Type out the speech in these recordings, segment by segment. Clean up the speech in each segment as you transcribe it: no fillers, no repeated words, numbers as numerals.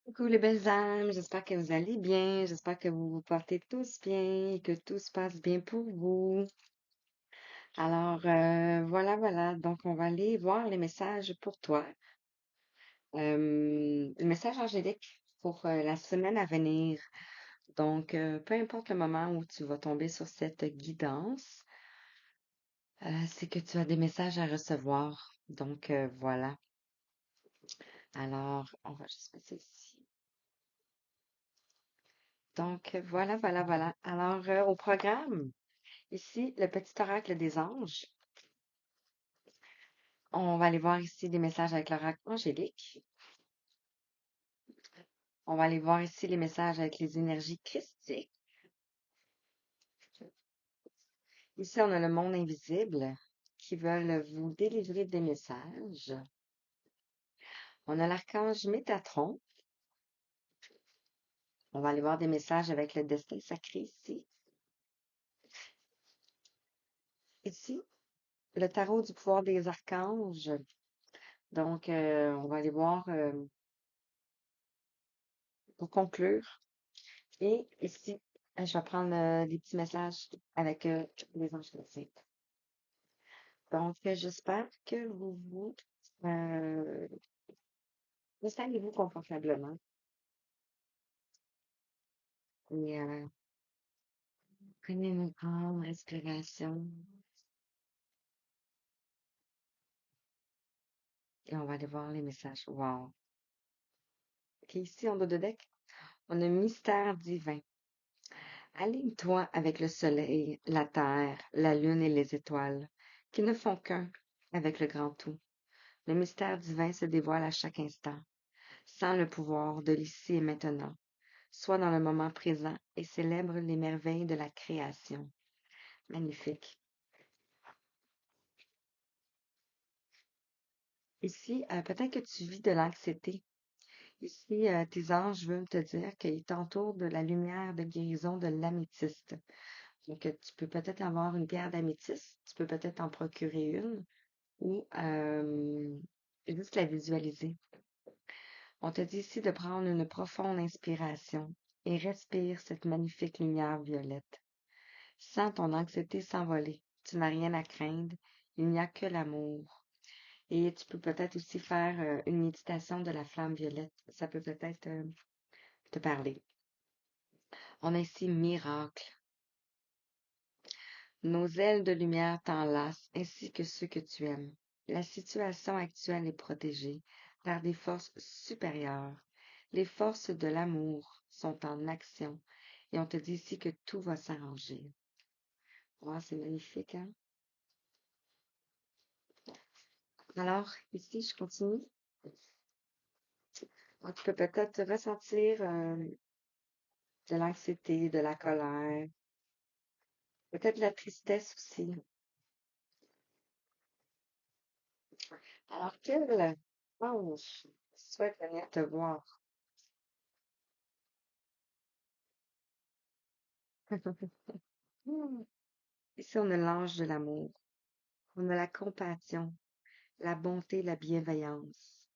Coucou les belles âmes, j'espère que vous allez bien, j'espère que vous vous portez tous bien et que tout se passe bien pour vous. Alors, voilà, donc on va aller voir les messages pour toi. Le message angélique pour la semaine à venir. Donc, peu importe le moment où tu vas tomber sur cette guidance, c'est que tu as des messages à recevoir. Donc, voilà. Alors, on va juste mettre ça ici. Donc, voilà. Alors, au programme. Ici, le petit oracle des anges. On va aller voir ici des messages avec l'oracle angélique. On va aller voir ici les messages avec les énergies christiques. Ici, on a le monde invisible qui veulent vous délivrer des messages. On a l'archange Métatron. On va aller voir des messages avec le destin sacré ici. Ici, le tarot du pouvoir des archanges. Donc, on va aller voir pour conclure. Et ici, je vais prendre des petits messages avec les anges classiques. Donc, j'espère que euh, installez-vous confortablement et prenez une grande respiration et on va aller voir les messages. Wow. OK, ici, en dos de deck, on a mystère divin. Aligne-toi avec le soleil, la terre, la lune et les étoiles, qui ne font qu'un avec le grand tout. Le mystère divin se dévoile à chaque instant, sans le pouvoir de l'ici et maintenant. Sois dans le moment présent et célèbre les merveilles de la création. Magnifique. Ici, peut-être que tu vis de l'anxiété. Ici, tes anges veulent te dire qu'ils t'entourent de la lumière de guérison de l'améthyste. Donc, tu peux peut-être avoir une pierre d'améthyste, tu peux peut-être en procurer une ou juste la visualiser. On te dit ici de prendre une profonde inspiration et respire cette magnifique lumière violette. Sens ton anxiété s'envoler. Tu n'as rien à craindre. Il n'y a que l'amour. Et tu peux peut-être aussi faire une méditation de la flamme violette. Ça peut peut-être te parler. On a ici miracle. Nos ailes de lumière t'enlacent ainsi que ceux que tu aimes. La situation actuelle est protégée par des forces supérieures. Les forces de l'amour sont en action et on te dit ici que tout va s'arranger. Wow, c'est magnifique, hein? Alors, ici, je continue. Donc, tu peux peut-être ressentir de l'anxiété, de la colère, peut-être de la tristesse aussi. Alors, quel ange souhaite venir te voir? Hmm. Ici, on a l'ange de l'amour. On a la compassion, la bonté, la bienveillance.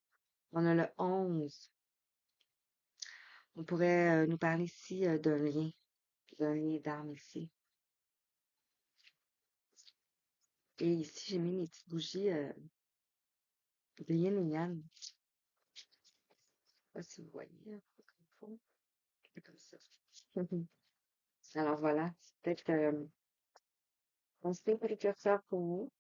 On a le 11. On pourrait nous parler ici d'un lien d'âme ici. Et ici, j'ai mis mes petites bougies de yin et yang. Je sais pas si vous voyez, hein, comme ça. Alors voilà, c'est peut-être un signe précurseur pour vous.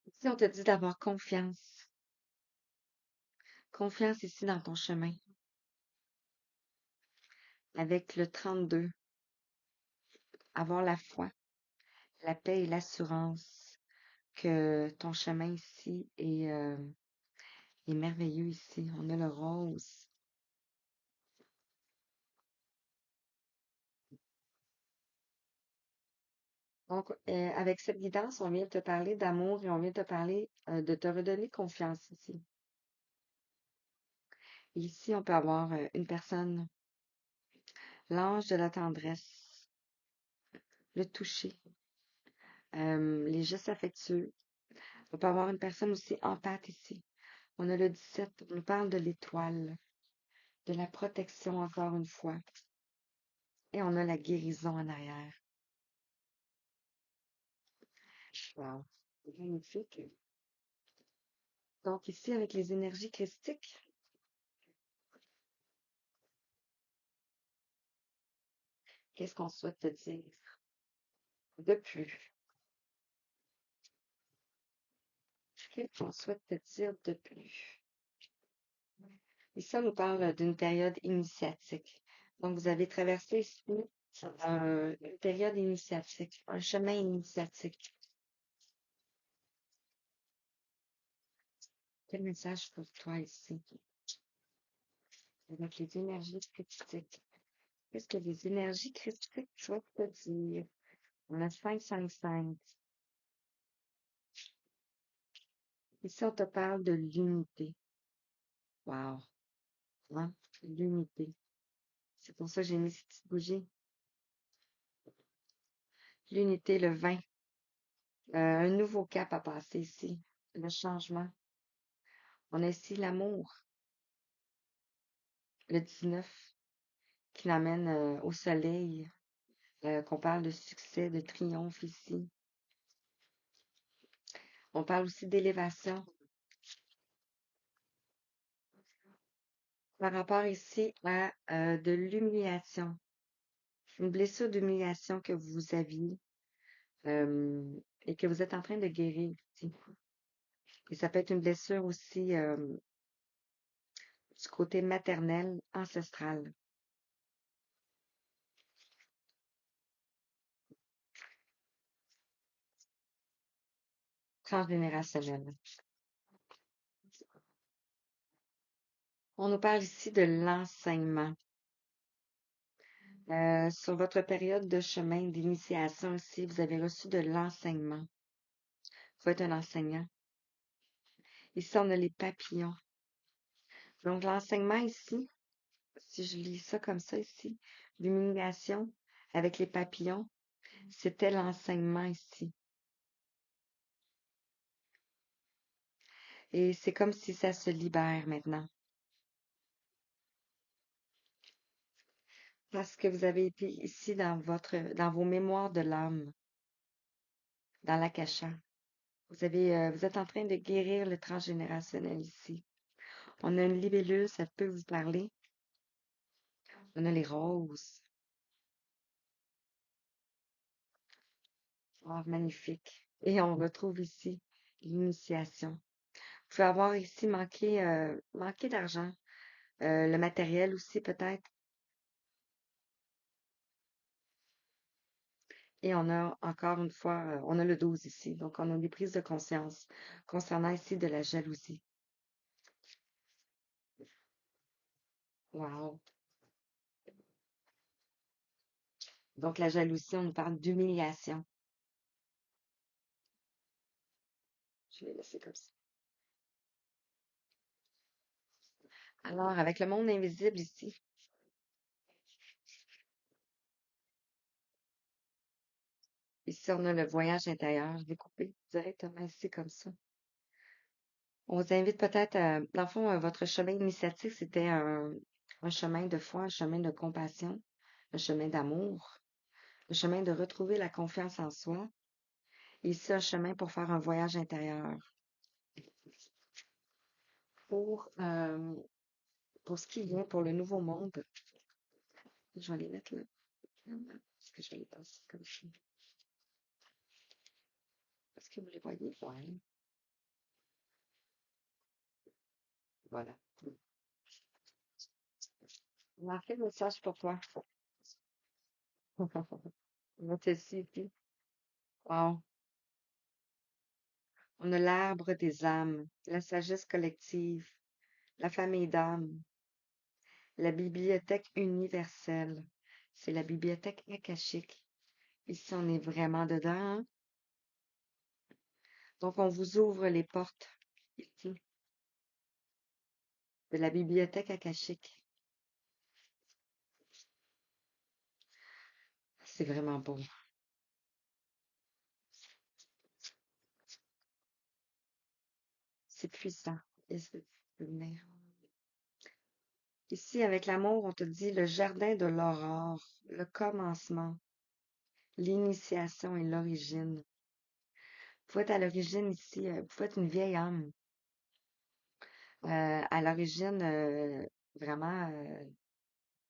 Ici, on te dit d'avoir confiance. Confiance ici dans ton chemin. Avec le 32, avoir la foi, la paix et l'assurance que ton chemin ici est merveilleux ici. On a le rose. Donc, avec cette guidance, on vient te parler d'amour et on vient te parler de te redonner confiance ici. Ici, on peut avoir une personne, l'ange de la tendresse, le toucher, les gestes affectueux. On peut avoir une personne aussi empathe ici. On a le 17, on nous parle de l'étoile, de la protection encore une fois. Et on a la guérison en arrière. Wow. Magnifique. Donc ici, avec les énergies christiques, qu'est-ce qu'on souhaite te dire de plus? Qu'est-ce qu'on souhaite te dire de plus? Ici, on nous parle d'une période initiatique. Donc, vous avez traversé ici une période initiatique, un chemin initiatique. Quel message pour toi ici? Avec les énergies critiques. Qu'est-ce que les énergies critiques souhaitent te dire? On a 5, 5, 5. Ici, on te parle de l'unité. Wow. Hein? L'unité. C'est pour ça que j'ai mis cette petite bougie. L'unité, le 20. Un nouveau cap à passer ici. Le changement. On a ici l'amour. Le 19 qui l'amène au soleil. Qu'on parle de succès, de triomphe ici. On parle aussi d'élévation. Par rapport ici à de l'humiliation. Une blessure d'humiliation que vous aviez et que vous êtes en train de guérir ici. Et ça peut être une blessure aussi du côté maternel, ancestral, transgénérationnel. On nous parle ici de l'enseignement. Sur votre période de chemin d'initiation ici, vous avez reçu de l'enseignement. Vous êtes un enseignant. Ici, on a les papillons. Donc, l'enseignement ici, si je lis ça comme ça ici, l'humiliation avec les papillons, c'était l'enseignement ici. Et c'est comme si ça se libère maintenant. Parce que vous avez été ici dans vos mémoires de l'âme, dans l'akasha. Vous êtes en train de guérir le transgénérationnel ici. On a une libellule, ça peut vous parler. On a les roses. Oh, magnifique. Et on retrouve ici l'initiation. Vous pouvez avoir ici manqué d'argent. Le matériel aussi peut-être. Et on a encore une fois, on a le 12 ici. Donc, on a des prises de conscience concernant ici de la jalousie. Wow. Donc, la jalousie, on nous parle d'humiliation. Je vais laisser comme ça. Alors, avec le monde invisible ici, ici, on a le voyage intérieur. Je vais couper directement ici comme ça. On vous invite peut-être, dans le fond, votre chemin initiatique, c'était un chemin de foi, un chemin de compassion, un chemin d'amour, un chemin de retrouver la confiance en soi. Et ici, un chemin pour faire un voyage intérieur. Pour, euh, pour ce qui vient, pour le nouveau monde, je vais les mettre là. Est-ce que je vais les passer comme ça? Est-ce que vous les voyez? Ouais. Voilà. Marquez le message pour toi. On te ici. Wow. On a l'arbre des âmes, la sagesse collective, la famille d'âmes, la bibliothèque universelle. C'est la bibliothèque akashique. Ici, on est vraiment dedans, hein? Donc, on vous ouvre les portes ici de la bibliothèque akashique. C'est vraiment beau. C'est puissant. Est-ce que tu peux venir? Ici, avec l'amour, on te dit le jardin de l'aurore, le commencement, l'initiation et l'origine. Vous pouvez être à l'origine ici, vous pouvez être une vieille âme. À l'origine, vraiment,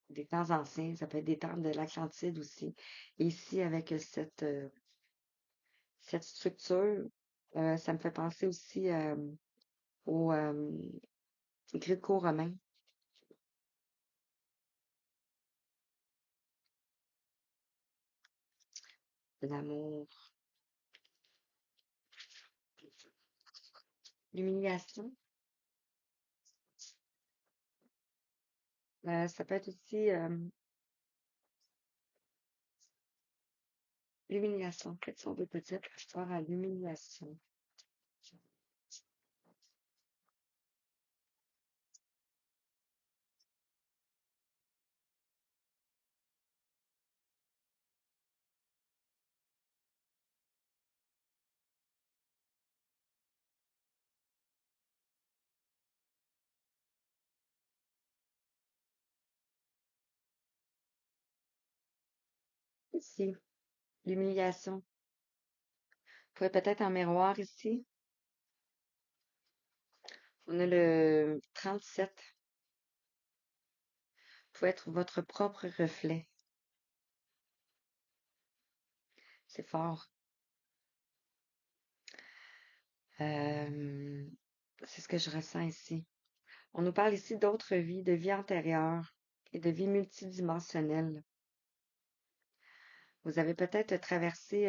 des temps anciens, ça peut être des temps de l'Atlantide aussi. Et ici, avec cette structure, ça me fait penser aussi aux gréco-romains, de l'amour, l'humiliation. Ça peut être aussi l'humiliation. Peut-être si on veut peut-être voir à l'humiliation. Ici, l'humiliation. Vous pouvez peut-être en miroir ici. On a le 37. Vous pouvez être votre propre reflet. C'est fort. Euh, c'est ce que je ressens ici. On nous parle ici d'autres vies, de vies antérieures et de vies multidimensionnelles. Vous avez peut-être traversé,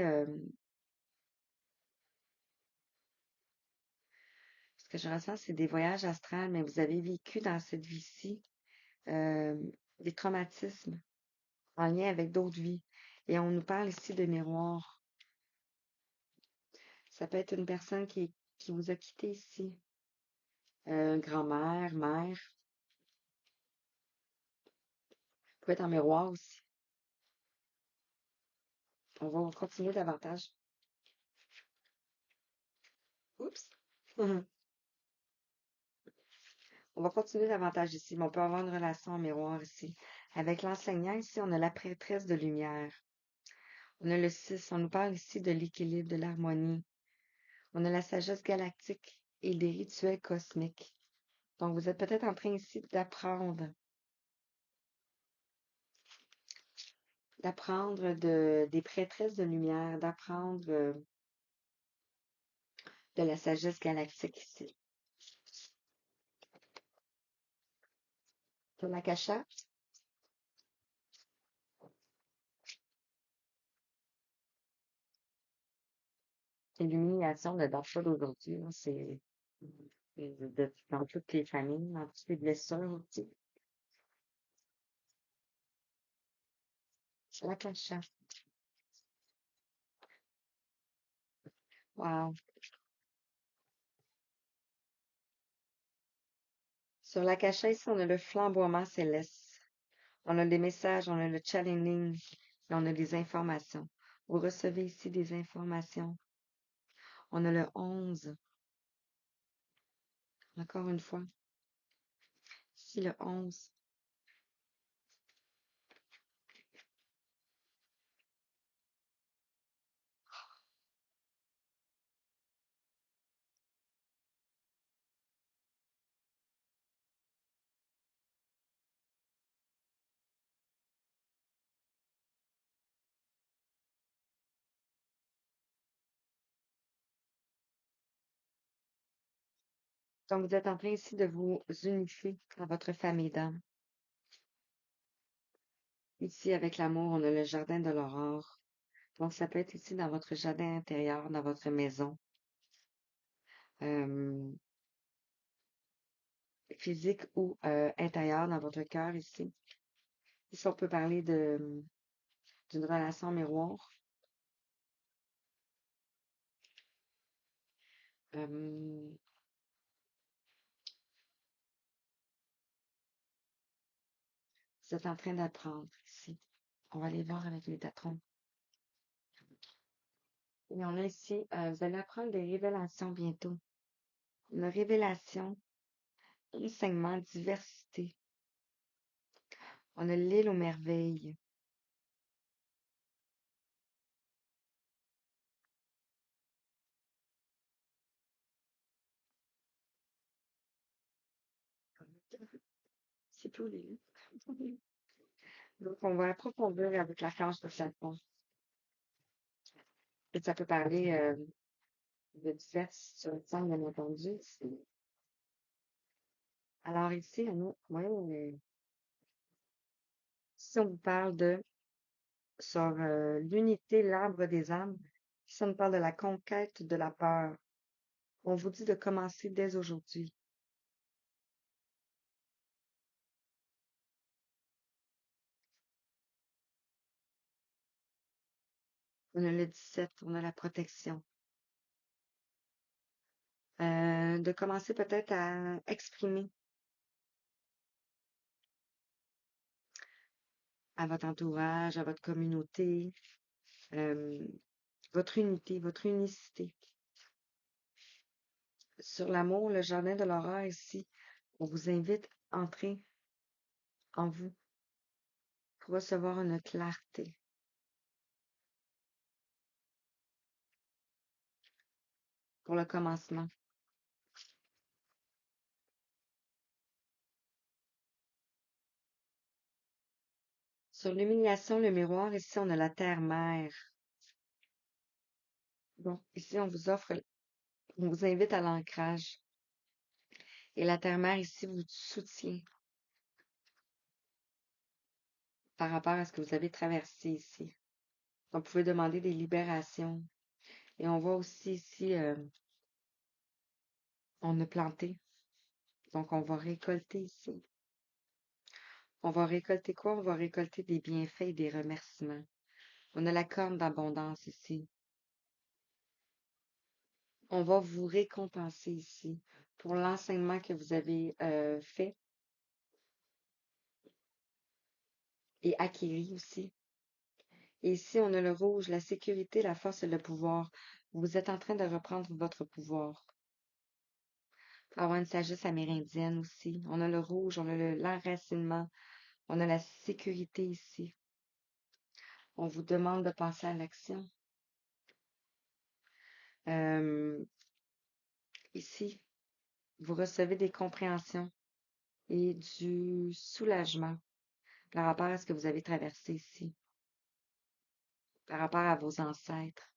ce que je ressens, c'est des voyages astrales, mais vous avez vécu dans cette vie-ci euh, des traumatismes en lien avec d'autres vies. Et on nous parle ici de miroir. Ça peut être une personne qui vous a quitté ici, grand-mère, mère, peut être en miroir aussi. On va continuer davantage. Oups! On va continuer davantage ici, mais on peut avoir une relation en miroir ici. Avec l'enseignant, ici, on a la prêtresse de lumière. On a le 6. On nous parle ici de l'équilibre, de l'harmonie. On a la sagesse galactique et des rituels cosmiques. Donc, vous êtes peut-être en train ici d'apprendre des prêtresses de lumière, d'apprendre de la sagesse galactique ici. Sur l'akasha, c'est l'illumination de Darfur d'aujourd'hui, hein. C'est dans toutes les familles, dans toutes les blessures aussi. Sur l'akasha. Wow. Sur l'akasha, ici, on a le flamboiement céleste. On a des messages, on a le channeling et on a des informations. Vous recevez ici des informations. On a le 11. Encore une fois. Ici, le 11. Donc, vous êtes en train ici de vous unifier à votre famille d'âme. Ici, avec l'amour, on a le jardin de l'aurore. Donc, ça peut être ici dans votre jardin intérieur, dans votre maison, euh, physique ou intérieur, dans votre cœur ici. Ici, on peut parler d'une relation miroir. Euh, vous êtes en train d'apprendre ici. On va aller voir avec les tatrons. Et on a ici, vous allez apprendre des révélations bientôt. Une révélation enseignement, diversité. On a l'île aux merveilles. C'est tout l'île. Donc, on va approfondir avec la planche de Satan. Et ça peut parler de diverses situations, bien entendu. Alors ici, si on vous parle de sur l'unité, l'arbre des âmes, si on nous parle de la conquête de la peur, on vous dit de commencer dès aujourd'hui. On a le 17, on a la protection. De commencer peut-être à exprimer à votre entourage, à votre communauté, euh, votre unité, votre unicité. Sur l'amour, le jardin de l'horreur ici, on vous invite à entrer en vous pour recevoir une clarté pour le commencement. Sur l'humiliation, le miroir, ici, on a la terre-mère. Donc, ici, on vous invite à l'ancrage. Et la terre-mère, ici, vous soutient par rapport à ce que vous avez traversé ici. Donc, vous pouvez demander des libérations. Et on voit aussi ici, on a planté. Donc, on va récolter ici. On va récolter quoi? On va récolter des bienfaits et des remerciements. On a la corne d'abondance ici. On va vous récompenser ici pour l'enseignement que vous avez fait et acquis aussi. Et ici, on a le rouge, la sécurité, la force et le pouvoir. Vous êtes en train de reprendre votre pouvoir. Il faut avoir une sagesse amérindienne aussi. On a le rouge, on a l'enracinement, on a la sécurité ici. On vous demande de passer à l'action. Euh, ici, vous recevez des compréhensions et du soulagement par rapport à ce que vous avez traversé ici, par rapport à vos ancêtres,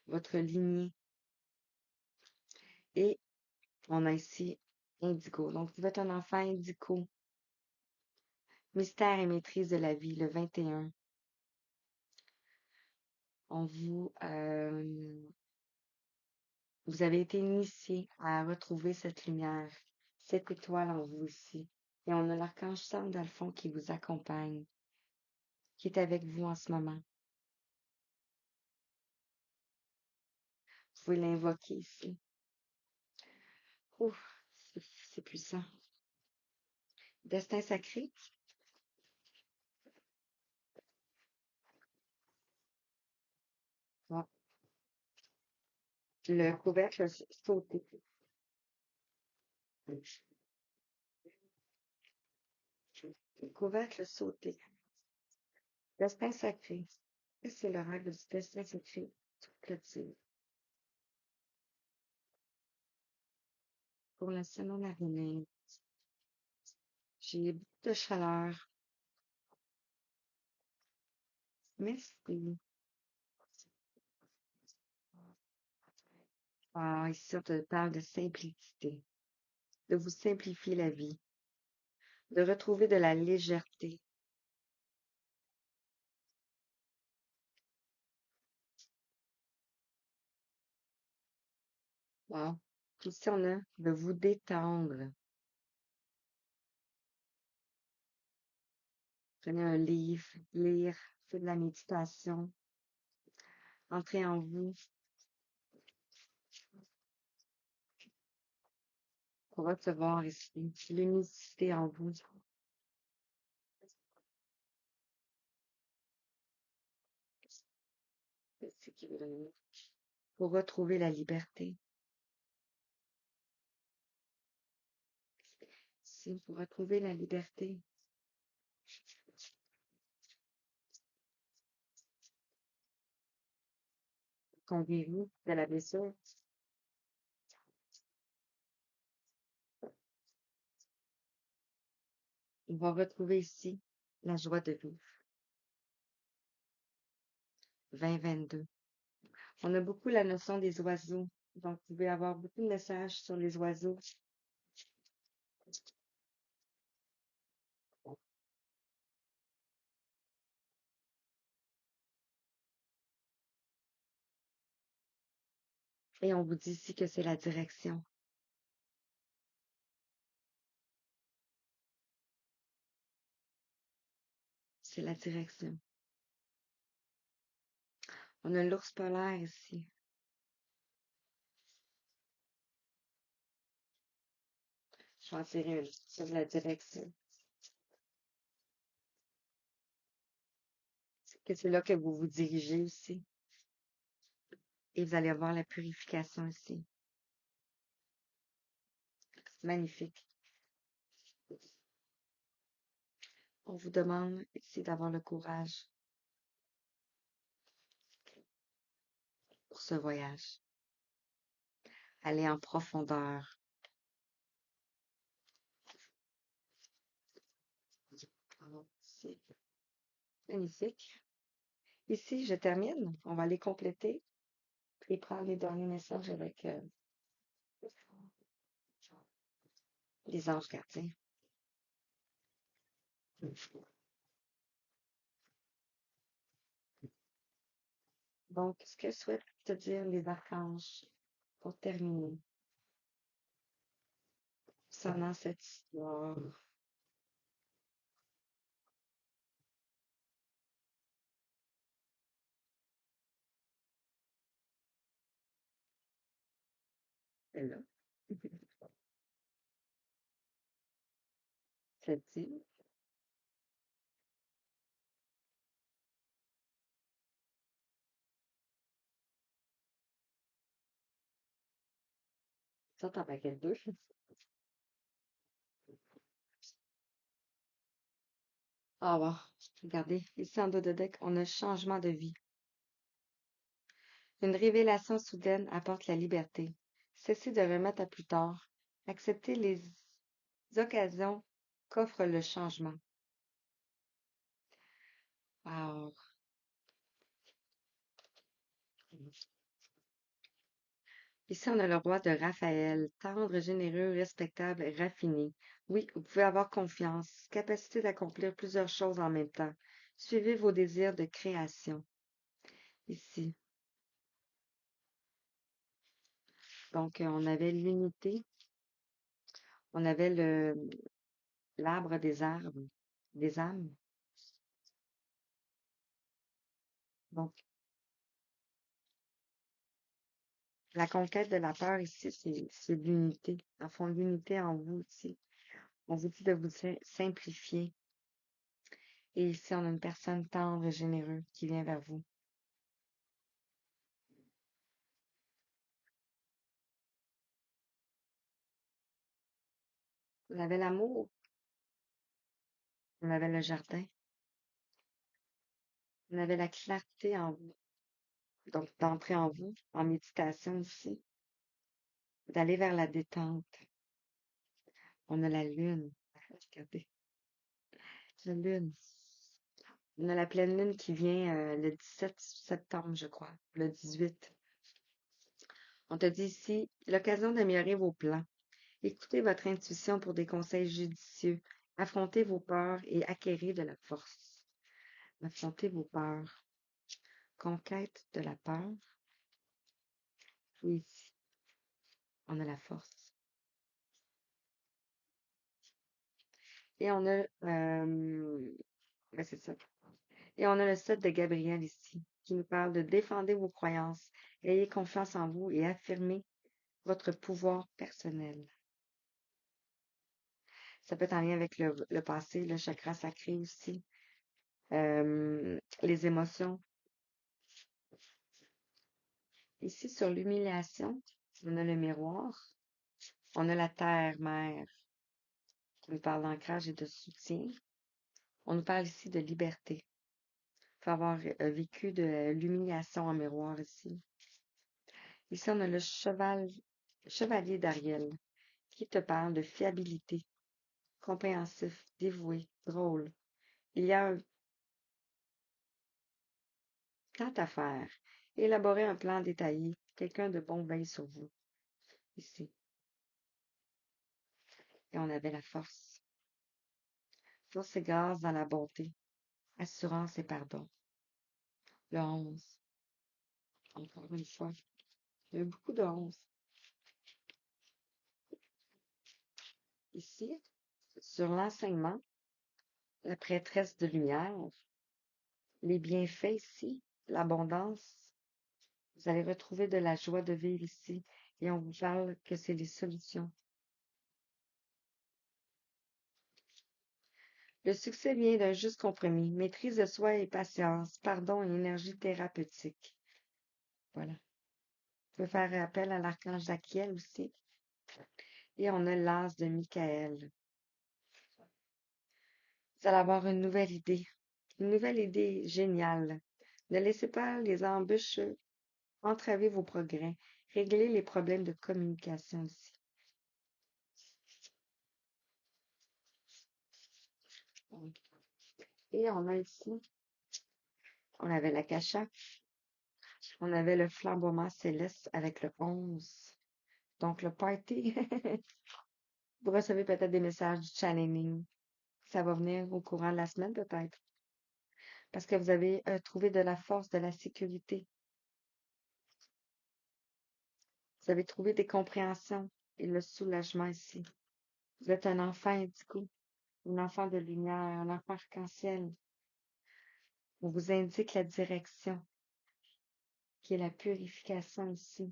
votre lignée. Et on a ici indigo. Donc, vous êtes un enfant indigo. Mystère et maîtrise de la vie, le 21. On vous avez été initié à retrouver cette lumière, cette étoile en vous ici. Et on a l'archange Sam dans le fond qui vous accompagne, qui est avec vous en ce moment. Vous pouvez l'invoquer ici. Ouf, c'est puissant. Destin sacré. Bon. Le couvercle sauté. Le couvercle sauté. Destin sacré. C'est le règle du destin sacré. Clôture. Pour la semaine à venir, j'ai beaucoup de chaleur. Merci. Ah, ici, on te parle de simplicité, de vous simplifier la vie, de retrouver de la légèreté. Wow. Ici, on a de vous détendre. Prenez un livre, lire, faire de la méditation, entrez en vous pour recevoir ici l'unicité en vous. Pour retrouver la liberté. ici pour retrouver la liberté. Qu'on guérit de la blessure. On va retrouver ici la joie de vivre. 2022. On a beaucoup la notion des oiseaux. Donc, vous pouvez avoir beaucoup de messages sur les oiseaux. Et on vous dit ici que c'est la direction. C'est la direction. On a l'ours polaire ici. Je vais en tirer une sur la direction. Que c'est là que vous vous dirigez aussi. Et vous allez avoir la purification ici. Magnifique. On vous demande ici d'avoir le courage pour ce voyage. Aller en profondeur. C'est magnifique. Ici, je termine. On va aller compléter et prendre les derniers messages avec les anges gardiens. Donc, ce que souhaitent te dire les archanges pour terminer concernant cette histoire. C'est là. C'est dit. Ça, t'en paquet deux. Ah, bon. Regardez, ici en dos de deck, on a changement de vie. Une révélation soudaine apporte la liberté. Cessez de remettre à plus tard. Acceptez les occasions qu'offre le changement. Wow. Ici, on a le roi de Raphaël, tendre, généreux, respectable, raffiné. Oui, vous pouvez avoir confiance, capacité d'accomplir plusieurs choses en même temps. Suivez vos désirs de création. Ici. Donc, on avait l'unité, on avait l'arbre des âmes. Donc, la conquête de la peur ici, c'est l'unité. En fond, l'unité en vous ici. On vous dit de vous simplifier. Et ici, on a une personne tendre et généreuse qui vient vers vous. Vous avez l'amour, vous avez le jardin, vous avez la clarté en vous. Donc, d'entrer en vous, en méditation ici, d'aller vers la détente. On a la lune. Regardez, la lune. On a la pleine lune qui vient le 17 septembre, je crois, le 18. On te dit ici, l'occasion d'améliorer vos plans. Écoutez votre intuition pour des conseils judicieux. Affrontez vos peurs et acquérez de la force. Affrontez vos peurs. Conquête de la peur. Oui, ici, on a la force. Et on a, c'est ça. Et on a le 7 de Gabriel ici, qui nous parle de défendre vos croyances, ayez confiance en vous et affirmez votre pouvoir personnel. Ça peut être en lien avec le passé, le chakra sacré aussi, les émotions. Ici, sur l'humiliation, on a le miroir, on a la terre-mère On nous parle d'ancrage et de soutien. On nous parle ici de liberté. Il faut avoir vécu de l'humiliation en miroir ici. Ici, on a le chevalier d'Ariel qui te parle de fiabilité, compréhensif, dévoué, drôle. Il y a un tant à faire. Élaborer un plan détaillé. Quelqu'un de bon veille sur vous. Ici. Et on avait la force. Force et grâce dans la bonté. Assurance et pardon. Le 11. Encore une fois. Il y a beaucoup de 11. Ici, sur l'enseignement, la prêtresse de lumière, les bienfaits ici, l'abondance. Vous allez retrouver de la joie de vivre ici. Et on vous parle que c'est les solutions. Le succès vient d'un juste compromis, maîtrise de soi et patience, pardon et énergie thérapeutique. Voilà. Vous pouvez faire appel à l'archange Zachiel aussi. Et on a l'as de Michael. Vous allez avoir une nouvelle idée. Une nouvelle idée géniale. Ne laissez pas les embûches entraver vos progrès. Réglez les problèmes de communication ici. Et on a ici, on avait la cacha, on avait le flamboiement céleste avec le 11. Donc le party, vous recevez peut-être des messages du channeling. Ça va venir au courant de la semaine peut-être. Parce que vous avez trouvé de la force, de la sécurité. Vous avez trouvé des compréhensions et le soulagement ici. Vous êtes un enfant indigo, un enfant de lumière, un enfant arc-en-ciel. On vous indique la direction, qui est la purification ici.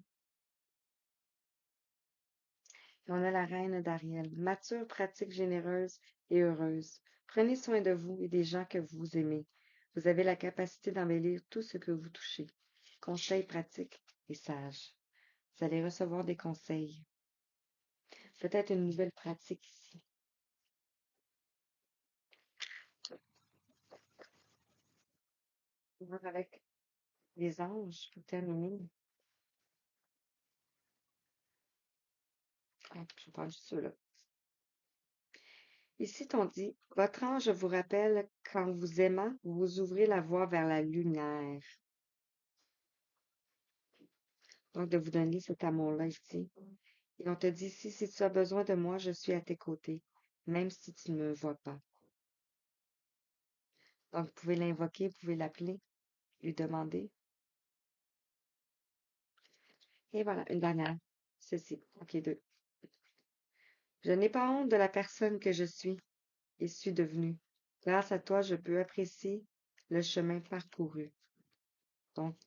Et on a la reine d'Ariel, mature, pratique, généreuse et heureuse. Prenez soin de vous et des gens que vous aimez. Vous avez la capacité d'embellir tout ce que vous touchez. Conseils pratiques et sages. Vous allez recevoir des conseils. Peut-être une nouvelle pratique ici. On va voir avec les anges pour terminer. Je prends juste ceux-là. Ici, on dit, votre ange vous rappelle qu'en vous aimant, vous ouvrez la voie vers la lumière. Donc, de vous donner cet amour-là ici. Et on te dit ici, si tu as besoin de moi, je suis à tes côtés, même si tu ne me vois pas. Donc, vous pouvez l'invoquer, vous pouvez l'appeler, lui demander. Et voilà, une dernière. Ceci. OK, deux. Je n'ai pas honte de la personne que je suis et suis devenue. Grâce à toi, je peux apprécier le chemin parcouru. Donc,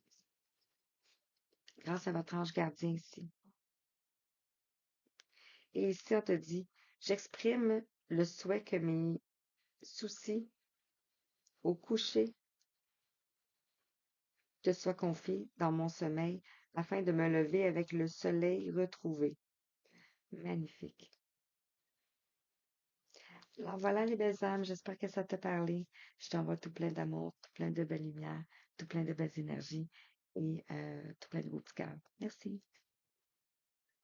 grâce à votre ange gardien ici. Et ici, on te dit, j'exprime le souhait que mes soucis au coucher te soient confiés dans mon sommeil afin de me lever avec le soleil retrouvé. Magnifique. Alors voilà les belles âmes, j'espère que ça t'a parlé. Je t'envoie tout plein d'amour, tout plein de belles lumières, tout plein de belles énergies et tout plein de beaux petits cœurs. Merci.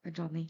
Bonne journée.